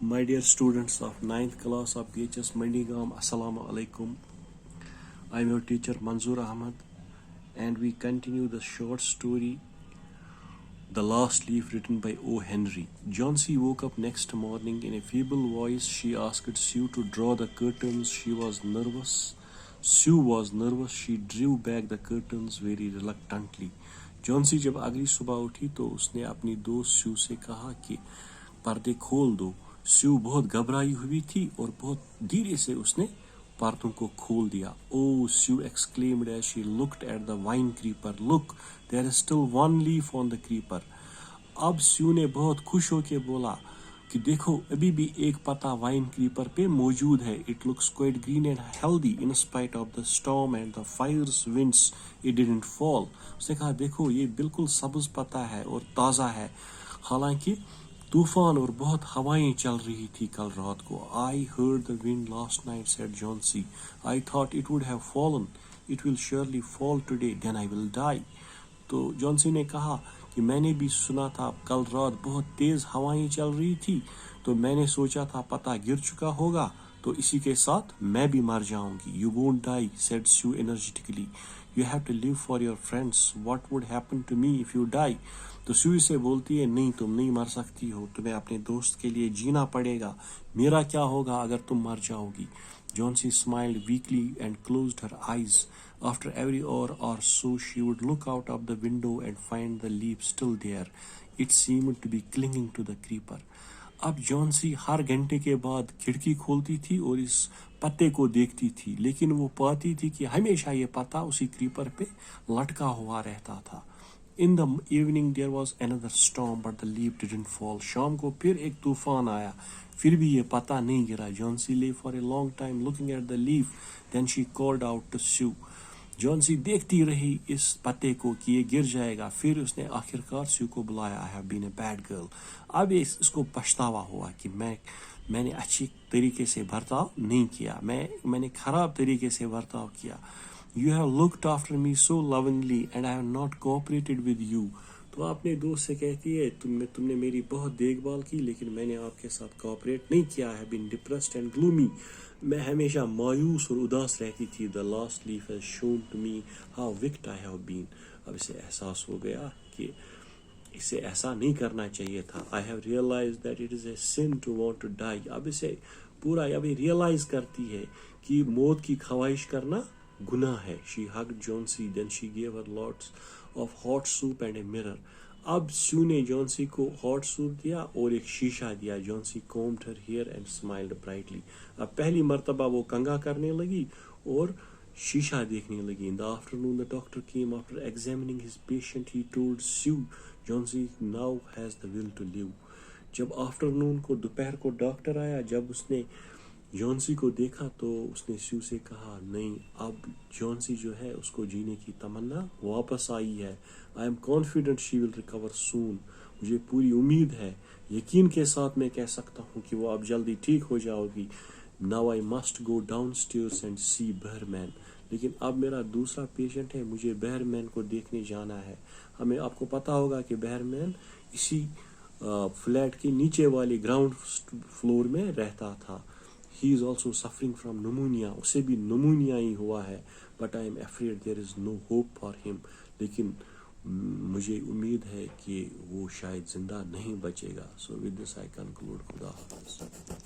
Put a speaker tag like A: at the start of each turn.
A: My dear students of 9th class of BHS Mandigam, Assalamu alaikum. I am your teacher Manzoor Ahmad, and we continue the short story The Last Leaf, written by O. Henry. Johnsy woke up next morning. In a feeble voice she asked Sue to draw the curtains. Sue was nervous. She drew back the curtains very reluctantly. Johnsy जब अगली सुबह उठी तो उसने अपनी दोस्त स्यू से कहा कि पर्दे खोल दो. स्यू बहुत घबराई हुई थी और बहुत धीरे से उसने पर्दों को खोल दिया. Oh, Sue exclaimed as she looked at the vine creeper. Look, there is still one leaf on the creeper. अब स्यू ने बहुत खुश होकर बोला कि देखो अभी भी एक पत्ता वाइन क्रीपर पे मौजूद है. It looks quite green and healthy in spite of the storm and the fierce winds. It didn't fall. उसने कहा देखो ये बिल्कुल सब्ज पत्ता है और ताज़ा है, हालांकि तूफान और बहुत हवाएं चल रही थी कल रात को. I heard the wind last night, said Johnsy. I thought it would have fallen. It will surely fall today, then I will die. तो जॉन्सी ने कहा कि मैंने भी सुना था कल रात बहुत तेज हवाएं चल रही थी, तो मैंने सोचा था पता गिर चुका होगा, तो इसी के साथ मैं भी मर जाऊंगी. You won't die, said Sue energetically. You have to live for your friends. What would happen to me if you die? तो Sue से बोलती है नहीं, तुम नहीं मर सकती हो, तुम्हें अपने दोस्त के लिए जीना पड़ेगा. मेरा क्या होगा अगर तुम मर जाओगी? Johnsy smiled weakly and closed her eyes. After every hour or so she would look out of the window and find the leaf still there. It seemed to be clinging to the creeper. अब Johnsy हर घंटे के बाद खिड़की खोलती थी और इस पत्ते को देखती थी, लेकिन वो पाती थी कि हमेशा ये पत्ता उसी क्रीपर पे लटका हुआ रहता था. In the evening there was another storm, but the leaf didn't fall. शाम को फिर एक तूफान आया, फिर भी ये पत्ता नहीं गिरा. Johnsy lay for a long time looking at the leaf. Then she called out to Sue. Johnsy देखती रही इस पत्ते को कि ये गिर जाएगा. फिर उसने आखिरकार स्यू को बुलाया. I have been a bad girl. अब इसको पछतावा हुआ कि मैंने अच्छी तरीके से बर्ताव नहीं किया, मैंने खराब तरीके से बर्ताव किया. You have looked after me so lovingly and I have not cooperated with you. तो अपने दोस्त से कहती है तुमने मेरी बहुत देखभाल की, लेकिन मैंने आपके साथ कोऑपरेट नहीं किया. I have been depressed and gloomy. मैं हमेशा मायूस और उदास रहती थी. The last leaf has shown to me how wicked I have been. अब इसे एहसास हो गया कि इसे ऐसा नहीं करना चाहिए था. I have realized that it is a sin to want to die. अब इसे पूरा अभी रियलाइज करती है कि मौत की ख्वाहिश करना गुनाह है. She hugged Johnsy, then she gave her lots of hot soup and a mirror. अब स्यू ने जॉन्सी को हॉट सूप दिया और एक शीशा दिया. Johnsy combed her hair and smiled brightly. अब पहली मर्तबा वो कंघा करने लगी और शीशा देखने लगी. In the afternoon the doctor came. After examining his patient he told Sue, Johnsy now has the will to live. जब आफ्टरनून को दोपहर को डॉक्टर आया, जब उसने जॉन्सी को देखा तो उसने स्यू से कहा नहीं, अब जॉन्सी जो है उसको जीने की तमन्ना वापस आई है. I am confident she will recover soon. मुझे पूरी उम्मीद है, यकीन के साथ मैं कह सकता हूँ कि वो अब जल्दी ठीक हो जाओगी. Now I must go downstairs and see Behrman. लेकिन अब मेरा दूसरा पेशेंट है, मुझे बहरमैन को देखने जाना है. हमें आपको पता होगा कि बहरमैन इसी फ्लैट के नीचे वाले ग्राउंड फ्लोर में रहता था. He is also suffering from pneumonia. उसे भी pneumonia ही हुआ है. But I am afraid there is no hope for him. लेकिन मुझे उम्मीद है कि वो शायद जिंदा नहीं बचेगा. So with this I conclude. खुदा हाफिज़.